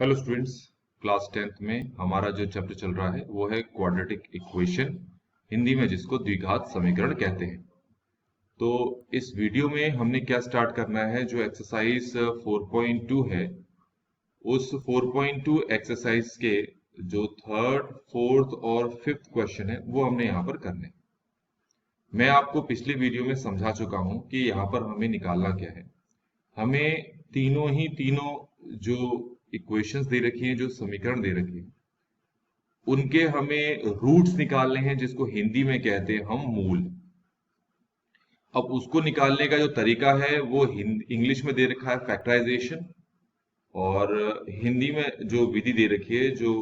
Hello students. Class 10th में हमारा जो चैप्टर चल रहा है वो है क्वाड्रेटिक इक्वेशन, हिंदी में जिसको द्विघात समीकरण कहते हैं। तो इस वीडियो में हमने क्या स्टार्ट करना है, जो एक्सरसाइज 4.2 है, उस 4.2 एक्सरसाइज के जो थर्ड, फोर्थ और फिफ्थ क्वेश्चन है वो हमने यहाँ पर करने हैं। मैं आपको पिछले वीडियो में समझा चुका हूँ कि यहाँ पर हमें निकालना क्या है। हमें तीनों जो इक्वेशंस दे रखी हैं, जो समीकरण दे रखी हैं, उनके हमें रूट्स निकालने हैं, जिसको हिंदी में कहते हैं हम मूल। अब उसको निकालने का जो तरीका है वो इंग्लिश में दे रखा है फैक्टराइजेशन, और हिंदी में जो विधि दे रखी है, जो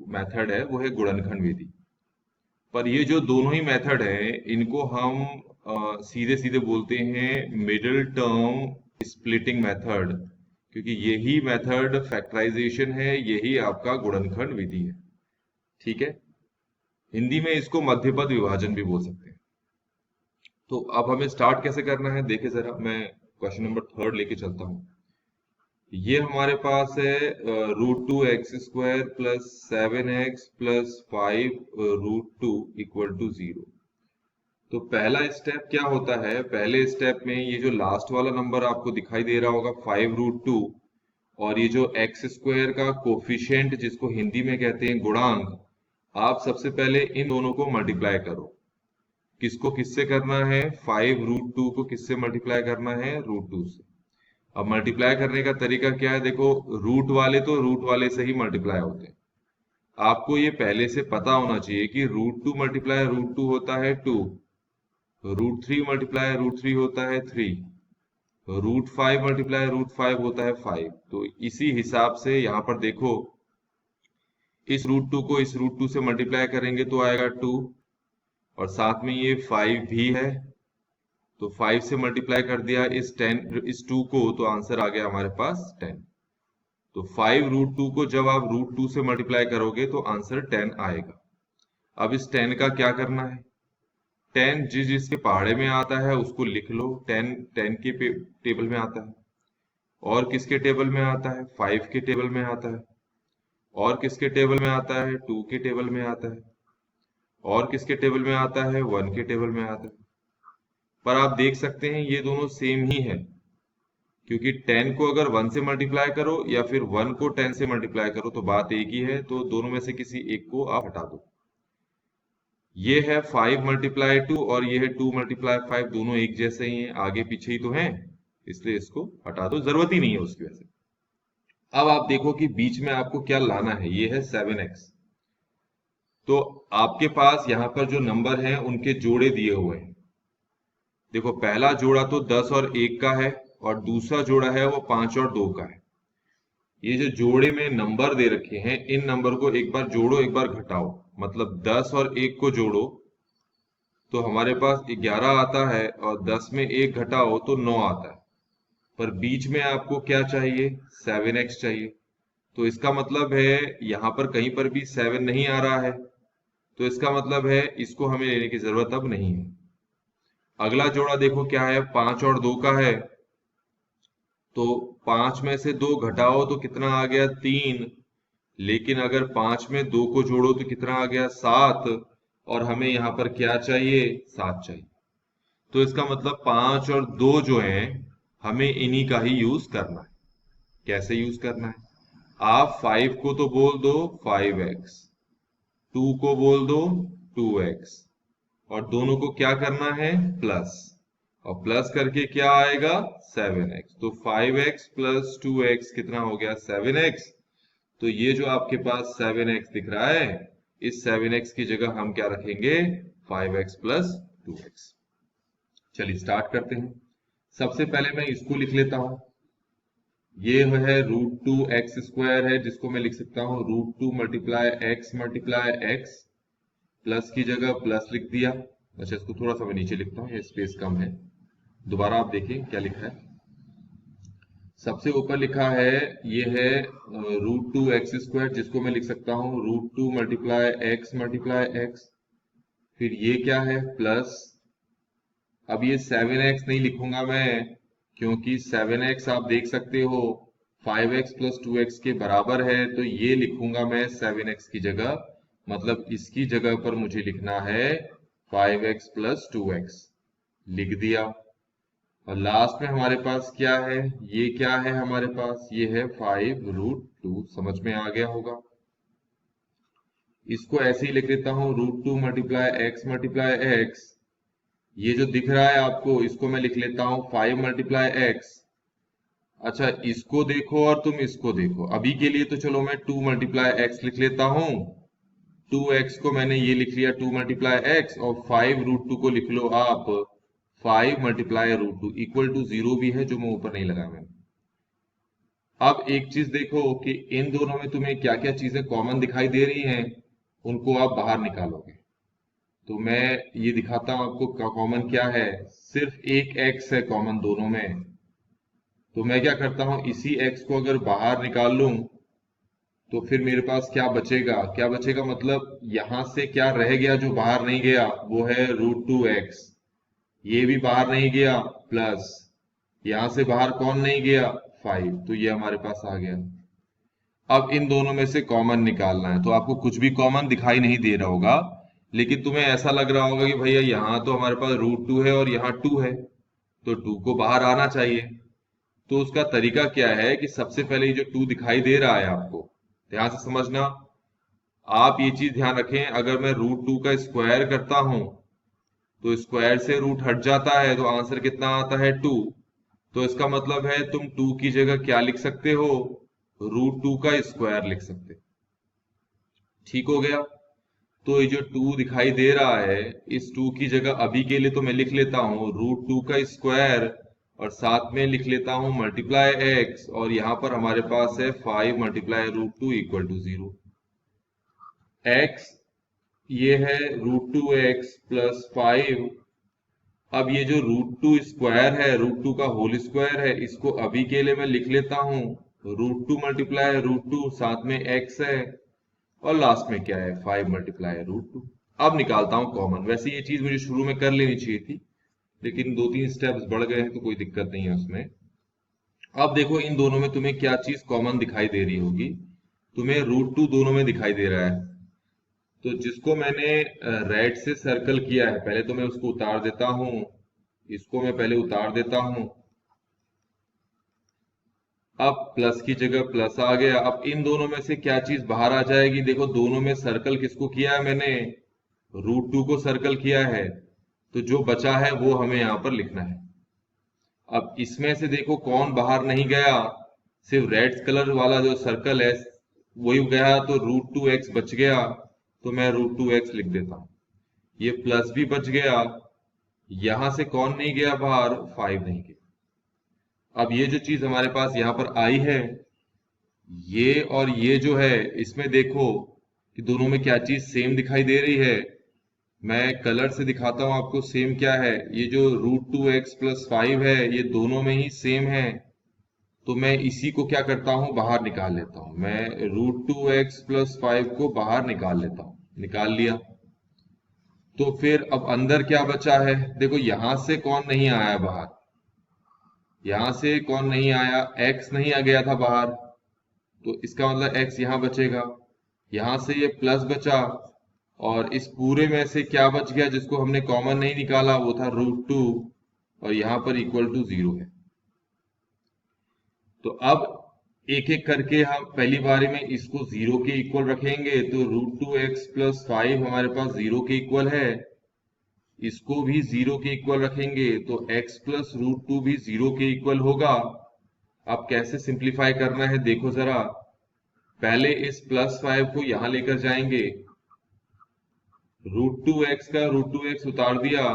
मेथड है, वो है गुणनखंड विधि। पर ये जो दोनों ही मेथड है, इनको हम सीधे सीधे बोलते हैं मिडिल टर्म स्प्लिटिंग मेथड, क्योंकि यही मेथड फैक्टराइजेशन है, यही आपका गुणनखंड विधि है। ठीक है, हिंदी में इसको मध्यपद विभाजन भी बोल सकते हैं। तो अब हमें स्टार्ट कैसे करना है, देखिए जरा, मैं क्वेश्चन नंबर थर्ड लेके चलता हूं। ये हमारे पास है √2x² plus 7x plus 5 √2 equal to 0। तो पहला स्टेप क्या होता है, पहले स्टेप में ये जो लास्ट वाला नंबर आपको दिखाई दे रहा होगा 5 √2, और ये जो x² का कोफिशिएंट, जिसको हिंदी में कहते हैं गुणांक, आप सबसे पहले इन दोनों को मल्टीप्लाई करो। किसको किससे करना है, 5 √2 को किससे मल्टीप्लाई करना है, √2 से। अब मल्टीप्लाई करने का तरीका क्या है, देखो, रूट वाले तो रूट वाले से ही मल्टीप्लाई होते हैं। आपको ये पहले से पता होना चाहिए कि √2 मल्टीप्लाई √2 होता है 2, √3 मल्टीप्लाई √3 होता है 3, √5 मल्टीप्लाई √5 होता है 5। तो इसी हिसाब से यहाँ पर देखो, इस √2 को इस √2 से मल्टीप्लाई करेंगे तो आएगा 2, और साथ में ये 5 भी है, तो 5 से मल्टीप्लाई कर दिया इस 2 को, तो आंसर आ गया हमारे पास 10। तो 5 √2 को जब आप √2 से मल्टीप्लाई करोगे तो आंसर 10 आएगा। अब इस 10 का क्या करना है, 10 जिसके पहाड़े में आता है उसको लिख लो, 10 10 के टेबल में आता है। और किसके टेबल में आता है, 5 के टेबल में आता है। और किसके टेबल में आता है, 2 के टेबल में आता है। और किसके टेबल में आता है, 1 के टेबल में आता है। पर आप देख सकते हैं ये दोनों सेम ही है, क्योंकि 10 को अगर 1 से मल्टीप्लाई करो या फिर 1 को 10 से मल्टीप्लाई करो तो बात एक ही है, तो दोनों में से किसी एक को आप हटा दो। ये है 5 मल्टीप्लाई 2 और ये है 2 मल्टीप्लाई 5, दोनों एक जैसे ही हैं, आगे पीछे ही तो हैं, इसलिए इसको हटा दो, जरूरत ही नहीं है उसकी वजह से। अब आप देखो कि बीच में आपको क्या लाना है, ये है 7x। तो आपके पास यहाँ पर जो नंबर हैं उनके जोड़े दिए हुए हैं। देखो, पहला जोड़ा तो 10 और 1 का है, और दूसरा जोड़ा है वो 5 और 2 का है। ये जो जोड़े में नंबर दे रखे हैं, इन नंबर को एक बार जोड़ो, एक बार घटाओ, मतलब 10 और 1 को जोड़ो तो हमारे पास 11 आता है, और 10 में 1 घटाओ तो 9 आता है। पर बीच में आपको क्या चाहिए, 7x चाहिए। तो इसका मतलब है यहाँ पर कहीं पर भी 7 नहीं आ रहा है, तो इसका मतलब है इसको हमें लेने की जरूरत अब नहीं है। अगला जोड़ा देखो क्या है, 5 और 2 का है, तो 5 में से 2 घटाओ तो कितना आ गया, 3। लेकिन अगर 5 में 2 को जोड़ो तो कितना आ गया, 7, और हमें यहाँ पर क्या चाहिए, 7 चाहिए। तो इसका मतलब 5 और 2 जो हैं, हमें इन्हीं का ही यूज करना है। कैसे यूज करना है, आप 5 को तो बोल दो 5x, 2 को बोल दो 2x, और दोनों को क्या करना है, प्लस, और प्लस करके क्या आएगा, 7x। तो 5x प्लस 2x कितना हो गया, 7x। तो ये जो आपके पास 7x दिख रहा है, इस 7x की जगह हम क्या रखेंगे, 5x प्लस 2x। चलिए स्टार्ट करते हैं। सबसे पहले मैं इसको लिख लेता हूं, ये है √2x² है, जिसको मैं लिख सकता हूं √2 मल्टीप्लाई x प्लस की जगह प्लस लिख दिया। अच्छा, इसको थोड़ा सा मैं नीचे लिखता हूँ, ये स्पेस कम है। दोबारा आप देखिए क्या लिखा है। सबसे ऊपर लिखा है, ये है √2x², जिसको मैं लिख सकता हूँ √2 मल्टीप्लाई x। फिर ये क्या है, प्लस। अब ये 7x नहीं लिखूंगा मैं, क्योंकि 7x आप देख सकते हो 5x प्लस 2x के बराबर है, तो ये लिखूंगा मैं 7x की जगह, मतलब इसकी जगह पर मुझे लिखना है 5x प्लस 2x, लिख दिया। और लास्ट में हमारे पास क्या है, ये क्या है हमारे पास, ये है 5√2, समझ में आ गया होगा। इसको ऐसे ही लिख देता हूं, √2 मल्टीप्लाई एक्स मल्टीप्लाई एक्स, ये जो दिख रहा है आपको इसको मैं लिख लेता हूं 5 मल्टीप्लाई एक्स। अच्छा, इसको देखो और तुम इसको देखो, अभी के लिए तो चलो मैं 2 मल्टीप्लाई एक्स लिख लेता हूं, 2x को मैंने ये लिख लिया 2 मल्टीप्लाई एक्स, और 5√2 को लिख लो आप 5 मल्टीप्लाई √2 इक्वल टू 0 भी है जो मैं ऊपर नहीं लगाया मैंने। अब एक चीज देखो कि इन दोनों में तुम्हें क्या क्या चीजें कॉमन दिखाई दे रही हैं, उनको आप बाहर निकालोगे। तो मैं ये दिखाता हूं आपको कॉमन क्या है, सिर्फ एक x है कॉमन दोनों में। तो मैं क्या करता हूं, इसी x को अगर बाहर निकाल लूं तो फिर मेरे पास क्या बचेगा, क्या बचेगा मतलब यहां से क्या रह गया जो बाहर नहीं गया, वो है √2x, ये भी बाहर नहीं गया, प्लस यहां से बाहर कौन नहीं गया, 5, तो ये हमारे पास आ गया। अब इन दोनों में से कॉमन निकालना है, तो आपको कुछ भी कॉमन दिखाई नहीं दे रहा होगा, लेकिन तुम्हें ऐसा लग रहा होगा कि भैया यहाँ तो हमारे पास √2 है और यहाँ 2 है, तो 2 को बाहर आना चाहिए। तो उसका तरीका क्या है कि सबसे पहले ये जो 2 दिखाई दे रहा है आपको, ध्यान से समझना, आप ये चीज ध्यान रखें, अगर मैं √2 का स्क्वायर करता हूं तो स्क्वायर से रूट हट जाता है, तो आंसर कितना आता है 2। तो इसका मतलब है तुम 2 की जगह क्या लिख सकते हो, √2 का स्क्वायर लिख सकते। ठीक हो गया। तो ये जो 2 दिखाई दे रहा है, इस 2 की जगह अभी के लिए तो मैं लिख लेता हूं √2 का स्क्वायर, और साथ में लिख लेता हूं मल्टीप्लाई x, और यहां पर हमारे पास है 5 मल्टीप्लाई √2 इक्वल टू 0। x ये है √2x प्लस 5। अब ये जो √2 स्क्वायर है, √2 का होल स्क्वायर है, इसको अभी के लिए मैं लिख लेता हूं √2 मल्टीप्लाई √2, साथ में x है, और लास्ट में क्या है 5 मल्टीप्लाई √2। अब निकालता हूं कॉमन। वैसे ये चीज मुझे शुरू में कर लेनी चाहिए थी, लेकिन 2-3 स्टेप्स बढ़ गए हैं तो कोई दिक्कत नहीं है उसमें। अब देखो इन दोनों में तुम्हें क्या चीज कॉमन दिखाई दे रही होगी, तुम्हें √2 दोनों में दिखाई दे रहा है। तो जिसको मैंने रेड से सर्कल किया है, पहले तो मैं उसको उतार देता हूं, इसको मैं पहले उतार देता हूं। अब प्लस की जगह प्लस आ गया। अब इन दोनों में से क्या चीज बाहर आ जाएगी, देखो दोनों में सर्कल किसको किया है मैंने, √2 को सर्कल किया है, तो जो बचा है वो हमें यहां पर लिखना है। अब इसमें से देखो कौन बाहर नहीं गया, सिर्फ रेड कलर वाला जो सर्कल है वही गया, तो √2x बच गया, तो मैं √2x लिख देता हूं। ये प्लस भी बच गया, यहां से कौन नहीं गया बाहर, 5 नहीं गया। अब ये जो चीज हमारे पास यहां पर आई है, ये और ये जो है, इसमें देखो कि दोनों में क्या चीज सेम दिखाई दे रही है। मैं कलर से दिखाता हूं आपको सेम क्या है, ये जो √2x प्लस 5 है, ये दोनों में ही सेम है, तो मैं इसी को क्या करता हूं, बाहर निकाल लेता हूं। मैं √2x प्लस 5 को बाहर निकाल लेता हूं, निकाल लिया। तो फिर अब अंदर क्या बचा है, देखो यहां से कौन नहीं आया बाहर, यहां से कौन नहीं आया, x नहीं आ गया था बाहर, तो इसका मतलब x यहां बचेगा। यहां से ये प्लस बचा, और इस पूरे में से क्या बच गया जिसको हमने कॉमन नहीं निकाला, वो था √2, और यहां पर इक्वल टू 0 है। तो अब एक एक करके हम पहली बारी में इसको 0 के इक्वल रखेंगे, तो √2x प्लस 5 हमारे पास 0 के इक्वल है, इसको भी 0 के इक्वल रखेंगे, तो x प्लस √2 भी 0 के इक्वल होगा। अब कैसे सिंप्लीफाई करना है देखो जरा, पहले इस प्लस 5 को यहां लेकर जाएंगे, √2x का √2x उतार दिया,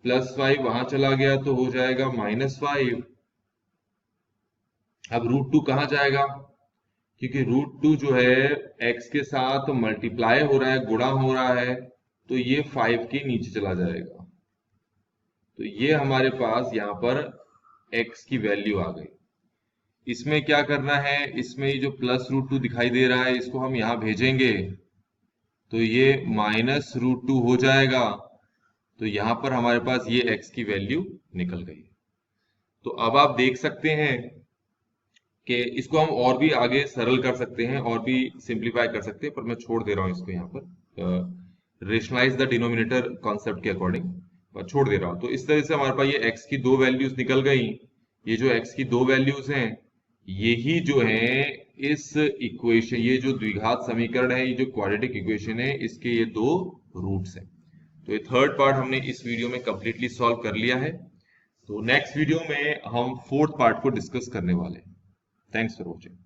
प्लस 5 वहां चला गया तो हो जाएगा -5। अब √2 कहां जाएगा, क्योंकि √2 जो है x के साथ मल्टीप्लाई हो रहा है, गुणा हो रहा है, तो ये 5 के नीचे चला जाएगा। तो ये हमारे पास यहाँ पर x की वैल्यू आ गई। इसमें क्या करना है, इसमें ये जो प्लस √2 दिखाई दे रहा है, इसको हम यहाँ भेजेंगे, तो ये -√2 हो जाएगा। तो यहाँ पर हमारे पास ये x की वैल्यू निकल गई। तो अब आप देख सकते हैं कि इसको हम और भी आगे सरल कर सकते हैं और भी सिंप्लीफाई कर सकते हैं, पर मैं छोड़ दे रहा हूँ इसको यहाँ पर रेशनलाइज द डिनोमिनेटर कॉन्सेप्ट के अकॉर्डिंग छोड़ दे रहा हूँ। तो इस तरह से हमारे पास ये x की दो वैल्यूज निकल गई। ये जो x की दो वैल्यूज हैं यही जो है इस इक्वेशन, ये जो द्विघात समीकरण है, ये जो क्वाड्रेटिक इक्वेशन है, इसके ये दो रूट्स हैं। तो ये थर्ड पार्ट हमने इस वीडियो में कंप्लीटली सॉल्व कर लिया है। तो नेक्स्ट वीडियो में हम फोर्थ पार्ट को डिस्कस करने वाले हैं। Thanks for watching.